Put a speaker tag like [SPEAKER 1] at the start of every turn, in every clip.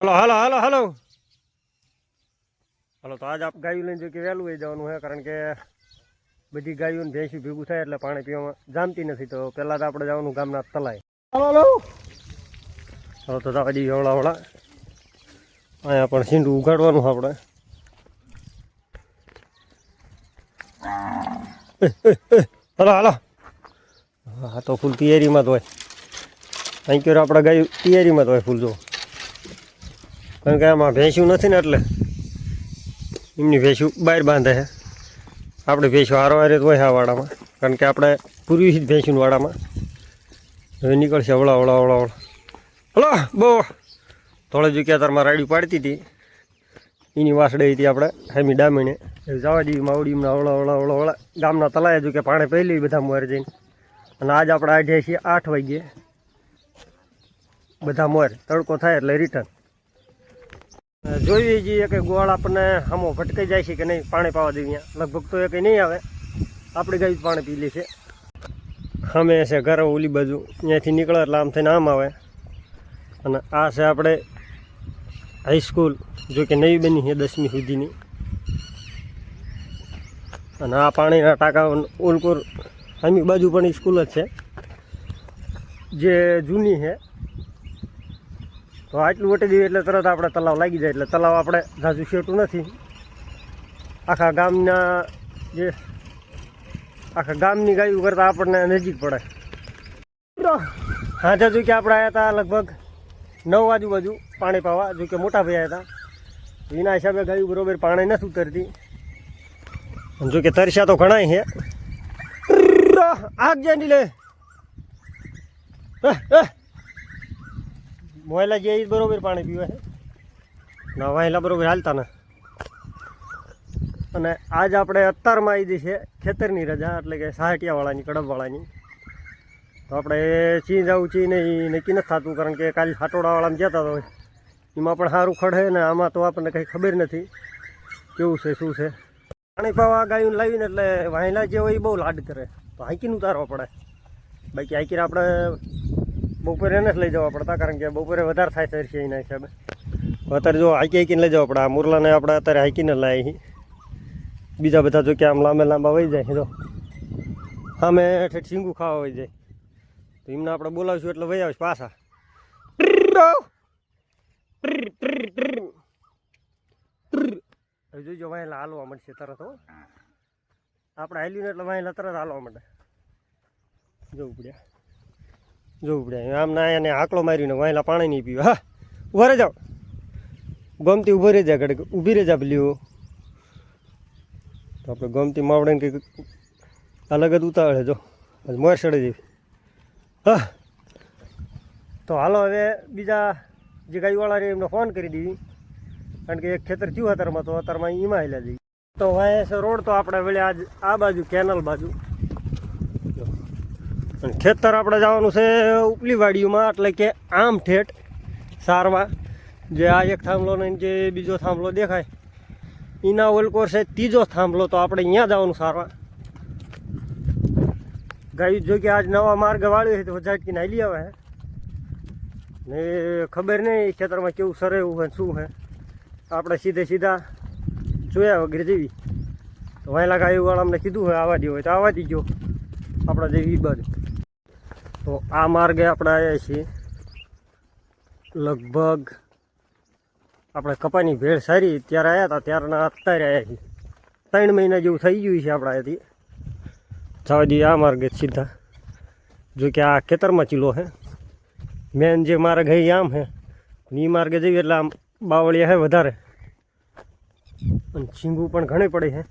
[SPEAKER 1] Hello hello hello hello hello તો આજ આપ ગાયું લઈને જો કે વહેલું આવી જવાનું છે, કારણ કે બધી ગાયોને ભેંસી ભેગું થાય એટલે પાણી પીવામાં જામતી નથી. તો પહેલાં તો આપણે જવાનું ગામના તલાય. હલો હલો હલો તો જવા દઈએ હવળા હવળા. અહીંયા પણ સીંડું ઉગાડવાનું આપણે. હલો હલો હા તો ફૂલ તૈયારીમાં જ હોય. અહીં ક્યારે આપણા ગાયું તૈયારીમાં જ હોય ફૂલ. જો કારણ કે આમાં ભેંસ્યું નથી ને એટલે એમની ભેંસ્યું બહાર બાંધે છે. આપણે ભેંસો હારવારે જ હોય આ વાડામાં, કારણ કે આપણે પૂર્વી જ ભેંસ્યું વાડામાં. હવે નીકળશે હવળા હવળા હવળા હવળા. હલો બહુ થોડે જગ્યા તારમાં રાયડી પાડતી હતી, એની વાસડે હતી આપણે હેમી ડામીને જવા દઈએ માવડીમાં હવળા હવળા હવળા હવળા ગામના તલાય જો કે પાણી પહેલી બધા મોર જઈને. અને આજ આપણે આઠે છીએ 8 વાગ્યે બધા મોર, તડકો થાય એટલે રિટર્ન. જોઈએ છીએ કે ગોળ આપણને આમો ભટકાઈ જાય છે કે નહીં પાણી પાવા દઈએ. લગભગ તો એ કંઈ નહીં આવે, આપણી ગાય પાણી પી લે છે. સામે છે ઘરે ઓલી બાજુ, ત્યાંથી નીકળે એટલે આમ થઈને આમ આવે. અને આ છે આપણે હાઈસ્કૂલ, જો કે નવી બની છે 10મી સુધીની. અને આ પાણીના ટાંકા ઓલકોર આમી બાજુ પણ સ્કૂલ જ છે, જે જૂની છે. તો આટલું વટી દઈએ એટલે તરત આપણે તલાવ લાગી જાય. એટલે તલાવ આપણે ઝાઝું શેટું નથી, આખા ગામની ગાયું કરતાં આપણને નજીક પડે. હા જો કે આપણે આવ્યા હતા લગભગ 9 આજુબાજુ પાણી પાવા. જો કે મોટા ભાઈ આવ્યા હતા, એના હિસાબે ગાયું બરોબર પાણી નથી ઉતરતી. જો કે તરસ્યા તો ઘણા છે. આગ જાય લે મોયલા જે બરોબર પાણી પીવે છે, ના વાહેલા બરોબર હાલતા ને. અને આજ આપણે અત્યારમાં આવી જઈ છે ખેતરની રજા, એટલે કે સાહટિયાવાળાની કડબવાળાની. તો આપણે ચી જવું ચી નહીં નક્કી નથી થતું, કારણ કે કાલે હાટોડાવાળામાં જતા હોય એમાં પણ સારું ખડે ને આમાં તો આપણને કંઈ ખબર નથી કેવું છે શું છે. પાણી પાવા ગાયું લાવીને એટલે વાહેલા જે હોય એ બહુ લાડ કરે, તો હાંકીને ઉતારવા પડે. બાકી હાંકીને આપણે બપોરે એને જ લઈ જવા પડતા, કારણ કે બપોરે વધારે થાય છે એના હિસાબે. અત્યારે જો હાંકીને લઈ જવા પડે. આ મુરલાને આપણે અત્યારે હાંકીને લાવી. બીજા બધા જો કે આમ લાંબા વહી જાય. જો સામે ઠેઠ શીંગું ખાવા વહી જાય, તો એમને આપણે બોલાવીશું એટલે વહી આવીશ પાછા. હવે જોઈજો વાહેલા હાલવા મળશે તરત. હો આપણે હાલ્યું ને એટલે વાહેલા તરત હાલવા માંડે. જોવું પડ્યા આમ ના એને હાકલો મારીને વાહેલા પાણી નહીં પીવે. હા ઉભા રહી જાઓ, ગમતી ઊભી રહી જાય ઘડીક, ઊભી રહી જા પેલી. તો આપણે ગમતી માવડે કંઈક અલગ જ ઉતાવળે. જો મોર સડી જેવી. હા તો હાલો હવે બીજા જે ગાયવાળા એમને ફોન કરી દીધી, કારણ કે એક ખેતર થયું અત્યારમાં, તો અત્યારમાં એમાં હેલા જઈએ. તો વાય છે રોડ, તો આપણે વળી આજ આ બાજુ કેનલ બાજુ. અને ખેતર આપણે જવાનું છે ઉપલી વાડીઓમાં, એટલે કે આમ ઠેઠ સારવા. જે આ એક થાંભલો ને જે બીજો થાંભલો દેખાય એના ઓલકોર છે ત્રીજો થાંભલો, તો આપણે અહીંયા જવાનું સારવા. ગાયું જો કે આજ નવા માર્ગ વાળ્યો છે, તો ઝાટકીને હાલી આવે ને ખબર નહીં ખેતરમાં કેવું સરે એવું હોય શું છે. આપણે સીધા જોયા વગેરે જેવી. તો વહેલા ગાયુંવાળા અમને કીધું હોય આવવા દો, હોય તો આવવા દીજો આપણે જેવી બાજુ. તો આ માર્ગે આપણે આવ્યા છીએ. લગભગ આપણે કપાની ભેળ સારી ત્યારે આવ્યા હતા, ત્યારના અત્યારે આવ્યા છીએ. 3 મહિના જેવું થઈ ગયું છે આપણે અહીંયાથી. જવા દઈએ આ માર્ગે સીધા. જો કે આ ખેતરમાં ચીલો છે, મેન જે માર્ગ છે એ આમ છે. એ માર્ગે જઈએ એટલે આમ બાવળિયા છે વધારે, અને શીંગું પણ ઘણી પડી છે.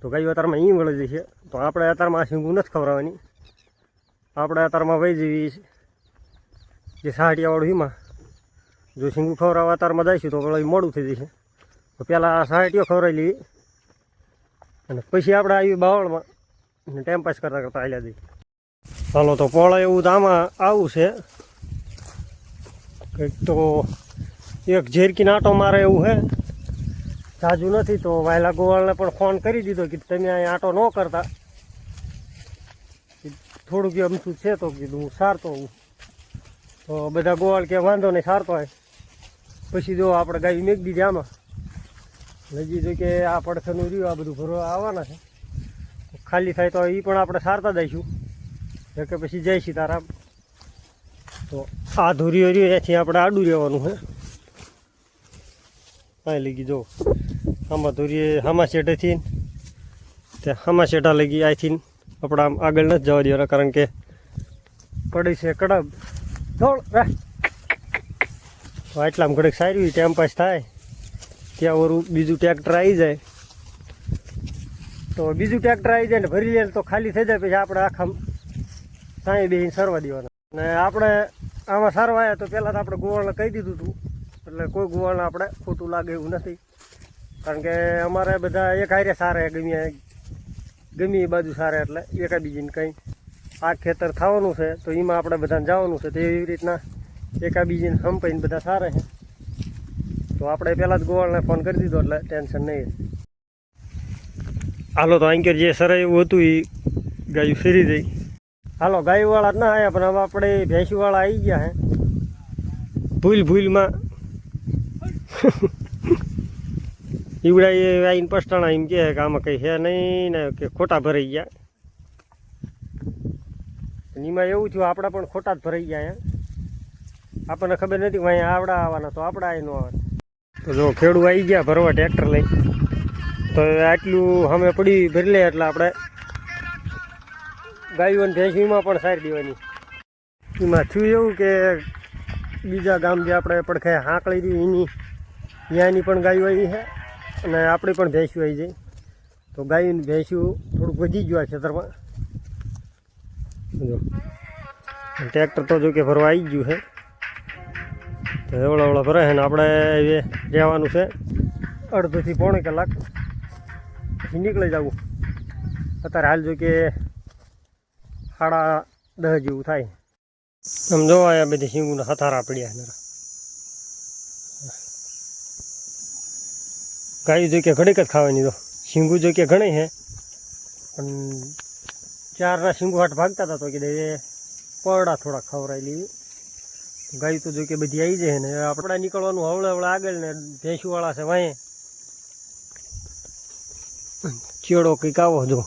[SPEAKER 1] તો ગાયો અત્યારમાં અહીં વળી જઈ છે. તો આપણે અત્યારમાં આ શીંગું નથી ખવડાવવાની. આપણે અત્યારમાં વહી જઈએ જે સાહટિયાવાળું એમાં. જો શીંગું ખવડાવવા અત્યારમાં જઈશું તો વળી મોડું થઈ જશે. તો પહેલાં આ સાહટિયો ખવડાવી લઈએ, અને પછી આપણે આવી બાવળમાં ટાઈમ પાસ કરતાં હાલ્યા જઈએ. ચાલો તો પોળા એવું તો આમાં આવું છે કંઈક. તો એક ઝેરકી નાટો મારે એવું છે, જાજુ નથી. તો વાયલા ગોવાળને પણ ફોન કરી દીધો કે તમે અહીં આટો ન કરતા, થોડુંક અમથું છે. તો કીધું હું સારતો હોઉં. તો બધા ગોવાળ કે વાંધો નહીં સારતો હોય. પછી જો આપણે ગાય મેક દીધી આમાં હજી જો કે આ પડખરનું રહ્યું આ બધું ભરવા આવવાના છે ખાલી થાય તો એ પણ આપણે સારતા દઈશું કે પછી જઈશું તારા તો આ ધોરીઓ રહ્યું એથી આપણે આડું રહેવાનું છે હા લગી જો આમાં ધોરીએ હામા શેઠેથી તે હામા શેઠા લગી આથી આપણે આમ આગળ નથી જવા દેવાના કારણ કે પડી છે કડક દોડ રા તો આટલામાં ઘડીક સારી ટાઈમ પાસ થાય ત્યાં ઓરું બીજું ટ્રેક્ટર આવી જાય તો બીજું ટ્રેક્ટર આવી જાય ને ભરી લે તો ખાલી થઈ જાય પછી આપણે આખા સાંઈ બેહીને સરવા દેવાના ને આપણે આમાં સારવા આવ્યા તો પહેલાં તો આપણે ગોવાળને કહી દીધું હતું એટલે કોઈ ગોવાળને આપણે ખોટું લાગે એવું નથી કારણ કે અમારે બધા એક હારે સારે ગમી એ બાજુ સારે એટલે એકાબીજીને કંઈ આ ખેતર થવાનું છે તો એમાં આપણે બધાને જવાનું છે તો એવી રીતના એકાબીજીને હંપાઈને બધા સારા છે તો આપણે પહેલાં જ ગોવાળને ફોન કરી દીધો એટલે ટેન્શન નહીં હાલો તો અહીં જે સરાય એવું હતું એ ગાયું ફેરી દઈ હાલો ગાયવાળા જ ના આવ્યા પણ હવે આપણે ભેંસુવાળા આવી ગયા હે ભૂલમાં ઈવડા એ આવીને પસ્તાણા એમ કહે કે આમાં કંઈ છે નહીં ને કે ખોટા ભરાઈ ગયા એમાં એવું થયું આપણે પણ ખોટા જ ભરાઈ ગયા આપણને ખબર નથી કે અહીંયા આવડા આવવાના તો આપણા અહીં ન આવે તો જો ખેડૂત આવી ગયા ભરવા ટ્રેક્ટર લઈ તો આટલું અમે પડી ભરી લે એટલે આપણે ગાયો અને ભેંસીમાં પણ સારી દેવાની એમાં થયું એવું કે બીજા ગામ જે આપણે પડખે હાંકળી રહી એની ત્યાંની પણ ગાયો આવી છે અને આપણી પણ ભેંસું આવી જાય તો ગાયું ભેંસું થોડુંક વધી ગયું આ ખેતરમાં જો ટ્રેક્ટર તો જો કે ભરવા આવી ગયું છે તો એવડા ભરાય ને આપણે રહેવાનું છે અડધોથી પોણે કલાક પછી નીકળી જવું અત્યારે હાલ જો કે 10:30 જેવું થાય આમ જોવા આ બધી શીંગુના હથારા પડ્યા ગાયું જો કે ઘડીક જ ખાવાની તો શીંગું જો કે ઘણી છે પણ 4ના શીંગુ હાટ ભાગતા હતા તો કે પરડા થોડા ખવડાવી લેવી ગાયું તો જો કે બધી આવી જાય ને આપણે નીકળવાનું હવળે આગળ ને ભેંસુવાળા છે વાંહે ચેડો કંઈક આવો જો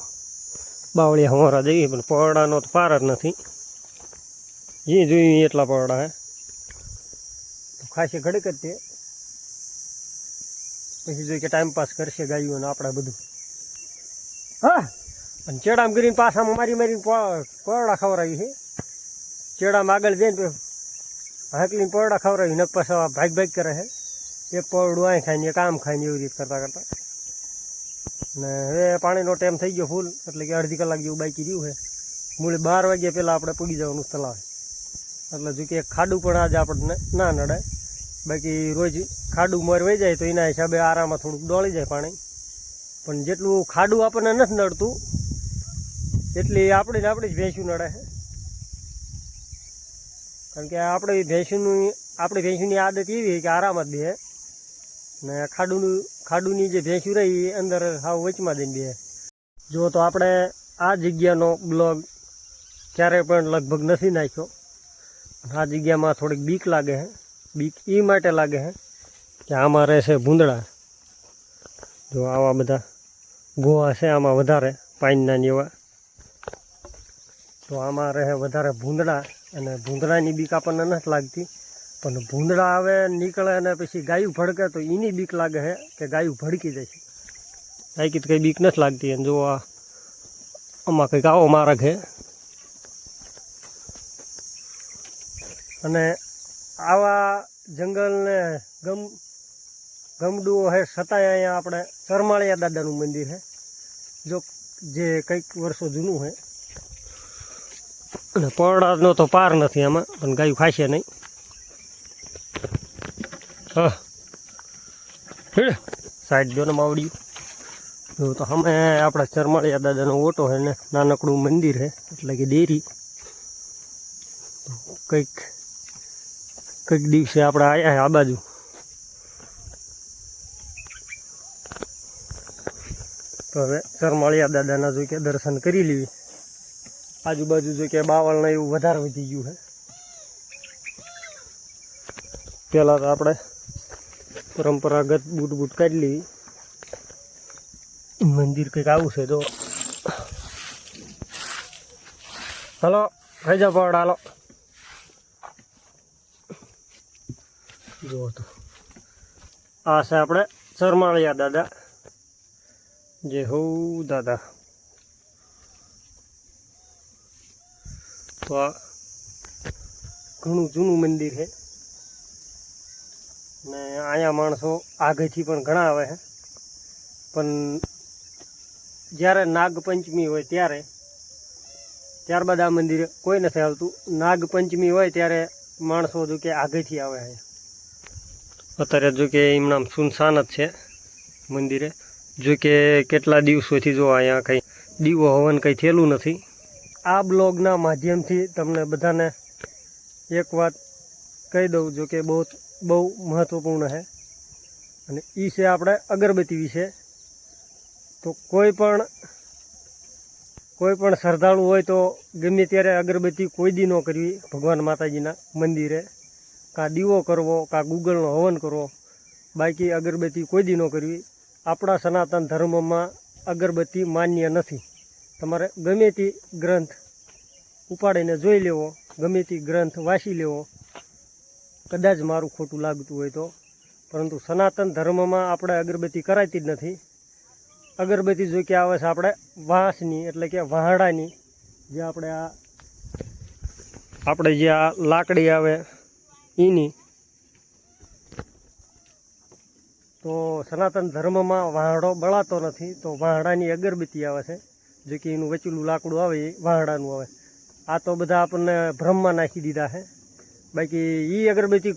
[SPEAKER 1] બાવળિયા હમારા જઈએ પણ પરડાનો તો પાર જ નથી જે જોઈએ એટલા પરડા હે ખાસી ઘડીક જ તે પછી જોઈએ કે ટાઈમ પાસ કરશે ગાયું અને આપણે બધું હા અને ચેડામાં કરીને પાછામાં મારીને પરડા ખવડાવી છે ચેડામાં આગળ જઈને હાકલીને પરડા ખવડાવી ને પાછા ભાગ કરે છે એક પરડું અહીં ખાઈને એક આમ ખાઈને એવી રીતે કરતાં ને હવે પાણીનો ટાઈમ થઈ ગયો ફૂલ એટલે કે અડધી કલાક જેવું બાકી રહ્યું છે મૂળે 12 વાગ્યા પહેલાં આપણે પૂગી જવાનું તલાવ એટલે જો કે ખાડું પણ આજે આપણને ના નડે બાકી રોજ ખાડું મોર વહી જાય તો એના હિસાબે આરામમાં થોડુંક ડોળી જાય પાણી પણ જેટલું ખાડું આપણને નથી નડતું એટલી આપણી જ ભેંસું નડે છે કારણ કે આપણી ભેંસુની આદત એવી કે આરામ જ દે ને ખાડુની જે ભેંસું રહી એ અંદર હાવ વચમાં દઈને બે જો તો આપણે આ જગ્યાનો બ્લોગ ક્યારેય પણ લગભગ નથી નાખ્યો આ જગ્યામાં થોડીક બીક લાગે છે બીક એ માટે લાગે છે કે આમાં રહેશે ભૂંદડા જો આવા બધા ગોવા છે આમાં વધારે પાણીના એવા તો આમાં રહે વધારે ભૂંદડા અને ભૂંદડાની બીક આપણને નથી લાગતી પણ ભૂંદડા આવે નીકળે અને પછી ગાયું ભડકે તો એની બીક લાગે છે કે ગાયું ભડકી જાય છે બાકી તો કંઈ બીક નથી લાગતી અને જો આમાં કંઈક આવો માર્ગ છે અને આવા જંગલને ગમડુઓ છે છતાંય અહીંયા આપણે ચરમાળિયા દાદાનું મંદિર છે જો જે કંઈક વર્ષો જૂનું છે અને પરડાનો તો પાર નથી આમાં પણ ગાયું ખાશે નહીં હા સાઈડ જો ને માવડી જો તો અમે આપણા ચરમાળિયા દાદાનો ઓટો છે ને નાનકડું મંદિર છે એટલે કે ડેરી કંઈક દિવસે આપણે આવ્યા છે આ બાજુ તો હવે ચરમાળિયા દાદાના જો કે દર્શન કરી લેવી આજુબાજુ જો કે બાવળને એવું વધારે વધી ગયું છે પહેલાં તો આપણે પરંપરાગત બૂટ બૂટ કાઢી લેવી. મંદિર કંઈક આવું છે તો હલો રજા પડ હાલો જો તો આ છે આપણે ચરમાળિયા દાદા જે હો દાદા. તો આ ઘણું જૂનું મંદિર છે ને અહીંયા માણસો આગળથી પણ ઘણા આવે છે. પણ જ્યારે નાગપંચમી હોય ત્યારબાદ આ મંદિરે કોઈ નથી આવતું. નાગપંચમી હોય ત્યારે માણસો જો કે આગળથી આવે છે. અત્યારે જો કે એમનામ સુનસાન જ છે મંદિરે. જો કે કેટલા દિવસોથી જો અહીંયા કંઈ દીવો હવન કંઈ થયેલું નથી. આ બ્લોગના માધ્યમથી તમને બધાને એક વાત કહી દઉં જો કે બહુ મહત્ત્વપૂર્ણ છે અને એ છે આપણે અગરબત્તી વિશે. તો કોઈ પણ શ્રદ્ધાળુ હોય તો ગમે ત્યારે અગરબત્તી કોઈ દી ન કરવી ભગવાન માતાજીના મંદિરે. કાં દીવો કરવો કાં ગુગળનો હવન કરવો, બાકી અગરબત્તી કોઈ દી ન કરવી. આપણા સનાતન ધર્મમાં અગરબત્તી માન્ય નથી. તમારે ગમે તે ગ્રંથ ઉપાડીને જોઈ લેવો, ગમે તે ગ્રંથ વાંચી લેવો, કદાચ મારું ખોટું લાગતું હોય તો. પરંતુ સનાતન ધર્મમાં આપણે અગરબત્તી કરાતી જ નથી. અગરબત્તી જો કે આવે છે આપણે વાંસની એટલે કે વાહડાની, જે આપણે જે આ લાકડી આવે એની. તો સનાતન ધર્મમાં વાહડો બળાતો નથી તો વાહડાની અગરબત્તી આવે છે. જે કે એનું વચેલું લાકડું આવે એ વાહડાનું આવે. આ તો બધા આપણને ભ્રમમાં નાખી દીધા છે. બાકી એ અગરબત્તી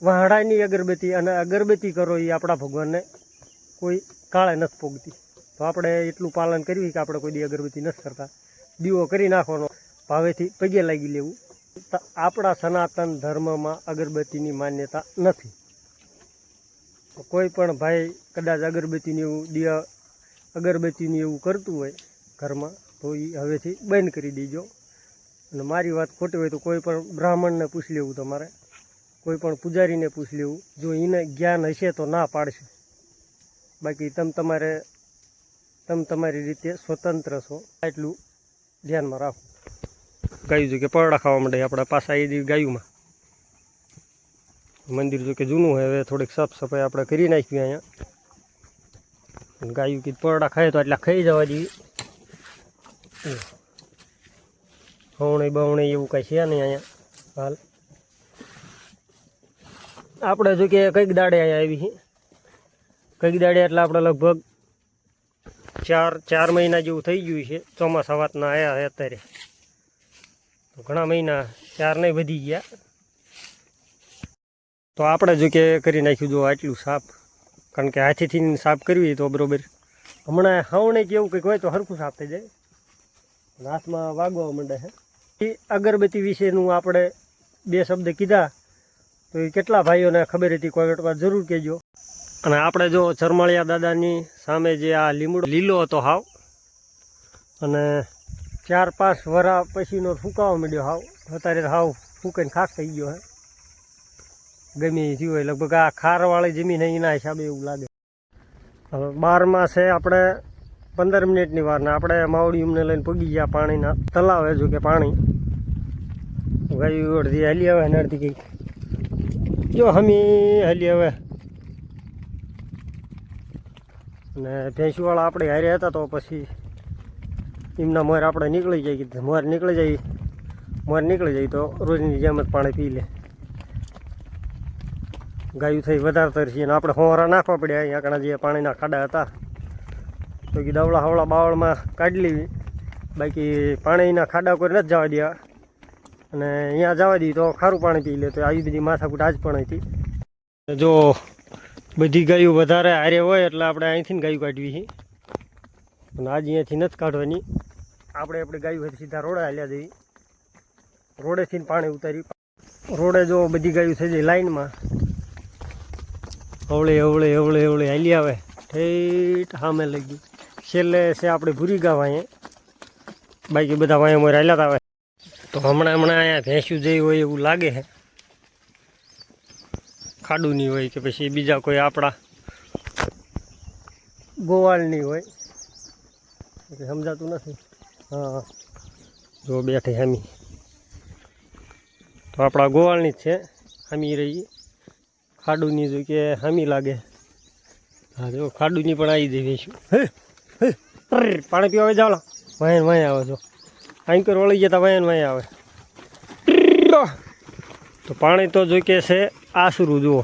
[SPEAKER 1] વાહડાની અગરબત્તી અને અગરબત્તી કરો એ આપણા ભગવાનને કોઈ કાળે નથી પોગતી. તો આપણે એટલું પાલન કરવી કે આપણે કોઈ દી અગરબત્તી નથી કરતા. દીવો કરી નાખવાનો, ભાવેથી પગે લાગી લેવું. આપણા સનાતન ધર્મમાં અગરબત્તીની માન્યતા નથી. કોઈ પણ ભાઈ કદાચ અગરબત્તીનું એવું કરતું હોય ઘરમાં તો એ હવેથી બંધ કરી દેજો. અને મારી વાત ખોટી હોય તો કોઈ પણ બ્રાહ્મણને પૂછી લેવું, તમારે કોઈ પણ પૂજારીને પૂછી લેવું. જો એને જ્ઞાન હશે તો ના પાડશે. બાકી તમે તમારી રીતે સ્વતંત્ર છો, એટલું ધ્યાનમાં રાખો. ગાયું જો કે પરડા ખાવા માંડે આપણા પાછા એ ગાયુંમાં. મંદિર જો કે જૂનું હોય, હવે થોડીક સાફ સફાઈ આપણે કરી નાખીએ અહીંયા. ગાયું કીધું પરડા ખાય તો એટલા ખાઈ જવા દઈએ. હવણી બવણી એવું કાંઈ છે નહીં અહીંયા હાલ. આપણે જો કે કંઈક દાડે અહીંયા આવી છે. કંઈક દાડે એટલે આપણે લગભગ 4 મહિના જેવું થઈ ગયું છે. ચોમાસા વાતના આવ્યા છે અત્યારે. તો ઘણા મહિના 4 નહીં વધી ગયા. તો આપણે જો કે કરી નાખ્યું જો આટલું સાફ. કારણ કે હાથેથી સાફ કરવી તો બરાબર. હમણાં હવણે કે એવું કંઈક હોય તો સરખું સાફ થઈ જાય, હાથમાં વાગવા માંડે છે. એ અગરબત્તી વિશેનું આપણે 2 શબ્દ કીધા તો એ કેટલા ભાઈઓને ખબર હતી કોઈ વાર જરૂર કહેજો. અને આપણે જો ચરમાળિયા દાદાની સામે જે આ લીમડો લીલો હતો હાવ, અને 4-5 વરા પછીનો ફૂંકાવા માંડ્યો હાવ. અત્યારે હાવ ફૂંકાઈને ખાક થઈ ગયો હે. ગમે એ થયું હોય લગભગ આ ખારવાળી જમીન એના હિસાબે એવું લાગે. હવે 12માં છે આપણે 15 મિનિટની વારના આપણે માવડીઓને લઈને પગી ગયા પાણીના તલાવે. જો કે પાણી ગાયું અડધી હાલી આવે ને અડધી કંઈક જો હમી હાલી આવે. અને ભેંસવાળા આપણે હારે હતા તો પછી એમના મોર આપણે નીકળી જાય. મોર નીકળી જાય તો રોજની જેમ જ પાણી પી લે. ગાયું થઈ વધારે તરસી અને આપણે હોરા નાખવા પડ્યા. અહીંયા ઘણા જે પાણીના ખાડા હતા તો કે દવડા હવડા બાવળમાં કાઢી લેવી. બાકી પાણીના ખાડા કોઈ નથી જવા દે. અને અહીંયા જવા દઈએ તો ખારું પાણી પી લે. તો આવી બધી માથાકૂટ આજ પણ હતી. જો બધી ગાયું વધારે હારે હોય એટલે આપણે અહીંથી ગાયું કાઢવી છે. અને આજ અહીંયાથી નથી કાઢવાની. આપણે ગાયું સીધા રોડે હાલ્યા જઈએ. રોડેથી પાણી ઉતારી રોડે જો બધી ગાયું થઈ જાય લાઈનમાં. હવળે હાલી આવે ઠેઠ સામે લઈ ગઈ. છેલ્લે છે આપણે ભૂરી ગાવ અહીંયા. બાકી બધા વાંયા મોર હાલ્યા આવે. તો હમણાં અહીંયા ભેંસું જઈ હોય એવું લાગે છે. ખાડુની હોય કે પછી બીજા કોઈ આપણા ગોવાળની હોય એટલે સમજાતું નથી. હા જો બેઠી હામી તો આપણા ગોવાળની જ છે. હામી રહી ખાડુની જો કે હામી લાગે. હા જો ખાડુની પણ આવી જઈ વેશું. પાણી પીવા જાઓ વાયન વાય આવે જો આંકર વળી ગયા વાયન વાય આવે તો પાણી તો જો કે છે આશરું જુઓ.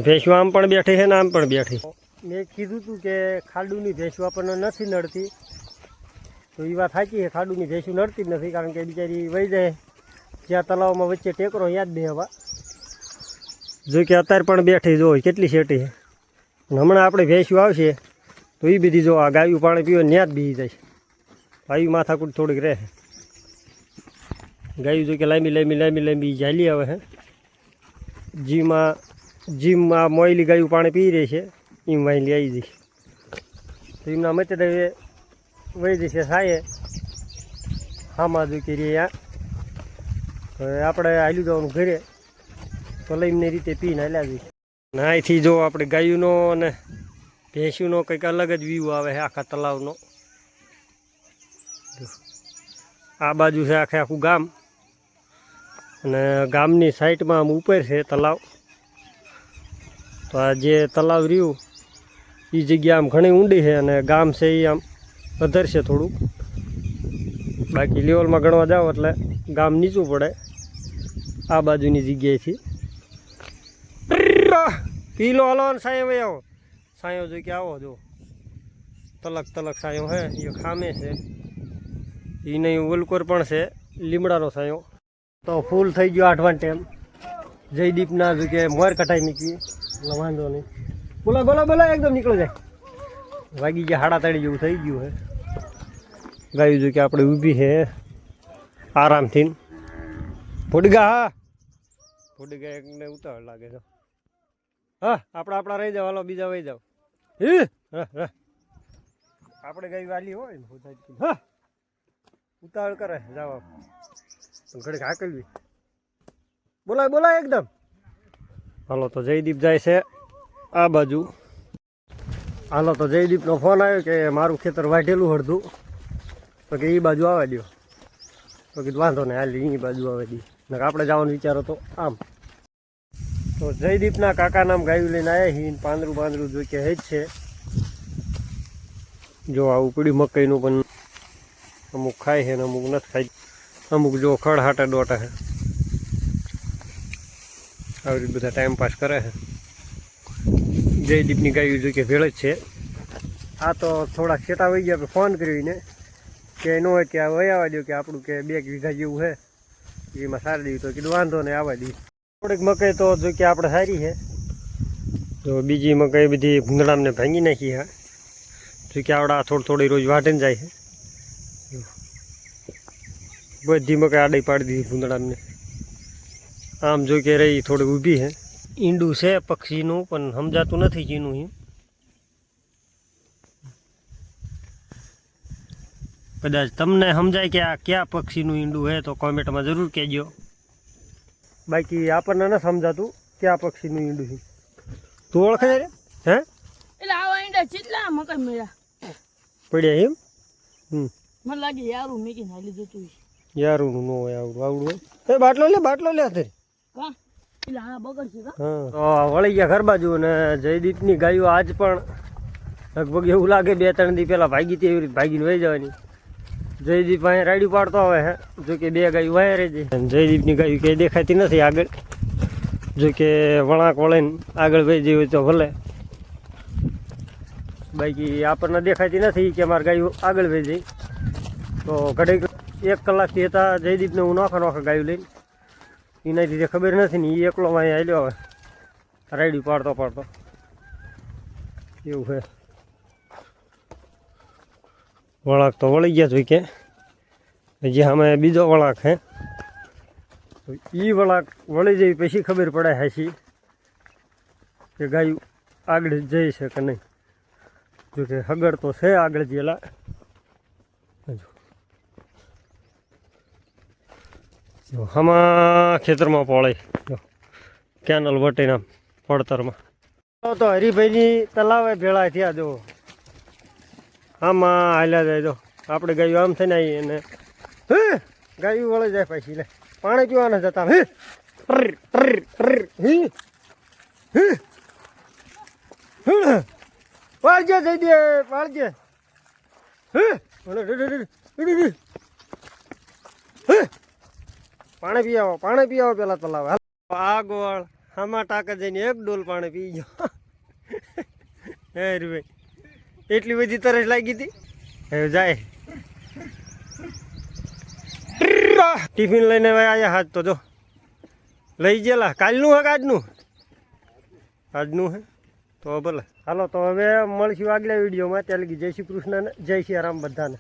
[SPEAKER 1] ભેંસું આમ પણ બેઠી છે ને આમ પણ બેઠી. મેં કીધું હતું કે ખાડુની ભેંસું આપણને નથી નડતી તો એ વાત સાચી છે. ખાડુની ભેંસું નડતી જ નથી કારણ કે બિચારી વહી જાય જ્યાં તલાવમાં વચ્ચે ટેકરો યાદ બે હવા જો કે અત્યારે પણ બેઠી જો કેટલી શેટી છે. હમણાં આપણે ભેંસું આવશે તો એ બધી જો આ ગાયું પાણી પીવે ત્યાં જ બીજી જાય. આવી માથાકૂટ થોડીક રહે. ગાયું જો કે લાંબી ઝાલી આવે છે. જીમમાં મોયલી ગાયું પાણી પી રહી છે એમ વાયલી આવી જઈશ તો એમના મતે વહી જશે સાયે હામાં જો કે રહ્યા. હવે આપણે હાલ્યું જવાનું ઘરે તો લઈને રીતે પીને હાલ્યા જઈશ. અહીંથી જો આપણે ગાયુંનો અને ભેંસુનો કંઈક અલગ જ વ્યૂ આવે છે આખા તલાવનો. આ બાજુ છે આખે આખું ગામ અને ગામની સાઈડમાં આમ ઉપર છે તલાવ. તો આ જે તલાવ રહ્યું એ જગ્યા આમ ઘણી ઊંડી છે અને ગામ છે એ આમ અધર છે થોડુંક. બાકી લેવલમાં ગણવા જાઓ એટલે ગામ નીચું પડે આ બાજુની જગ્યાએથી. પીલો હલો ને સાયો ભાઈ આવો સાયો જો કે આવો જો તલક સાયો હે એ ખામે છે. એ નહીં ઓલકોર પણ છે લીમડાનો સાયો. તો ફૂલ થઈ ગયો 8 ટાઈમ. જયદીપના જો કે મોર કટાઈ મૂકી એટલે વાંધો નહીં. બોલા એકદમ નીકળો જાય. વાગી ગયા 3:30 જેવું થઈ ગયું છે. ગાયું જો કે આપણે ઊભી છે આરામથી. ફૂડગા એકને ઉતાવળ લાગે છે. હા આપણા રહી જાવ હાલો બીજા વહી જાવ. આપણે ગાયું વાલી હોય ને હા ઉતાવળ કરે જવા ઘડીક હાકલવી. બોલાય એકદમ. હાલો તો જયદીપ જાય છે આ બાજુ. હાલો તો જયદીપનો ફોન આવ્યો કે મારું ખેતર વાઢેલું અડધું તો કે એ બાજુ આવવા દો. તો કીધું વાંધો નહીં હાલી એ બાજુ આવવા દી ને આપણે જવાનો વિચારો તો આમ. તો જયદીપના કાકા નામ ગાયું લઈને આવ્યા હી. પાંદરું જો કે જ છે. જો આવું પડ્યું મકાઈનું પણ અમુક ખાય છે ને અમુક નથી ખાઈ. અમુક જો ખડ હાટા ડોટા છે. આવી રીતે બધા ટાઈમ પાસ કરે છે. જયદીપની ગાયું જો કે ભેળ જ છે. આ તો થોડાક છેટા વહી ગયા ફોન કર્યો એને કે ન હોય કે વહી આવવા દો કે આપણું કે 2 વીઘા જેવું છે એમાં સારી દીધું. તો કીધું વાંધો નહીં આવવા દઈએ. થોડીક મકાઈ તો જો કે આપણે સારી છે. તો બીજી મકાઈ બધી ભૂંગળામને ભાંગી નાખી હા જો કે આવડા થોડી રોજ વાઢીને જાય છે. બધી મકાઈ આડી પાડી દીધી ભૂંગળામને. આમ જો કે રહી થોડી ઊભી છે. ઈંડું છે પક્ષીનું પણ સમજાતું નથી ચીનું. એમ કદાચ તમને સમજાય કે આ કયા પક્ષીનું ઈંડું છે તો કોમેન્ટમાં જરૂર કહેજો. બાકી આપણને ન સમજાતું કયા પક્ષીનું ઈંડું છે. તું ઓળખે રે હે
[SPEAKER 2] એટલે આવા ઈંડા ચેટલા મકાઈ મળ્યા
[SPEAKER 1] પડ્યા એમ.
[SPEAKER 2] મને લાગે યારું મેકીને હાલી જતું
[SPEAKER 1] યારું ન હોય આવડું હોય. એ બાટલો લે અત્યારે
[SPEAKER 2] કા એટલે આ બગડ છે
[SPEAKER 1] હા. તો વળી ગયા ઘર બાજુ અને જયદીપની ગાયો આજ પણ લગભગ એવું લાગે 2-3 દી પહેલાં ભાગી હતી એવી રીતે ભાગીને વહી જવાની. જયદીપ અહીંયા રાયડું પાડતો આવે હે જો કે 2 ગાયું વાયા રહી જાય. જયદીપની ગાયું ક્યાંય દેખાતી નથી આગળ. જો કે વળાંક વળીને આગળ વહી જઈ હોય તો ભલે. બાકી આપણને દેખાતી નથી કે અમારે ગાયું આગળ વહી જાય. તો ઘડીક 1 કલાકથી હતા જયદીપને હું નોખા ગાયું લઈને. એના રીતે ખબર નથી ને એ એકલો અહીંયા આવ્યો હવે રાયડું પાડતો એવું છે. વળાંક તો વળી ગયા જોઈ કે હજી અમે બીજો વળાંક હે એ વળાંક વળી જઈ પછી ખબર પડે હાશી કે ગાયું આગળ જઈ છે કે નહીં. જો કે હગડ તો છે આગળ જેલા. જો આમાં ખેતરમાં પોળે જો કેનલ વટીને આમ પડતરમાં તો હરિભાઈની તલાવે ભેળા થયા જો આમાં હાલ્યા જાય જો આપણે ગાયું આમ થઈને આવી અને હે ગાયું વળે જાય પાછી લે પાણી પીવાના જતા હે પાડજે જઈ દે પાડજે પાણી પી આવો પેલા તલાવ આ ગોળ આમાં ટાંકા જઈને એક ડોલ પાણી પી ગયો હે ભાઈ એટલી બધી તરસ લાગી હતી હવે જાય ટિફિન લઈને આવ્યા હાથ તો જો લઈ ગયેલા કાલનું હે આજનું હે તો ભલે હાલો તો હવે મળશું આગલા વિડીયોમાં ત્યાં લગી જય શ્રી કૃષ્ણ જય શ્રી રામ બધાને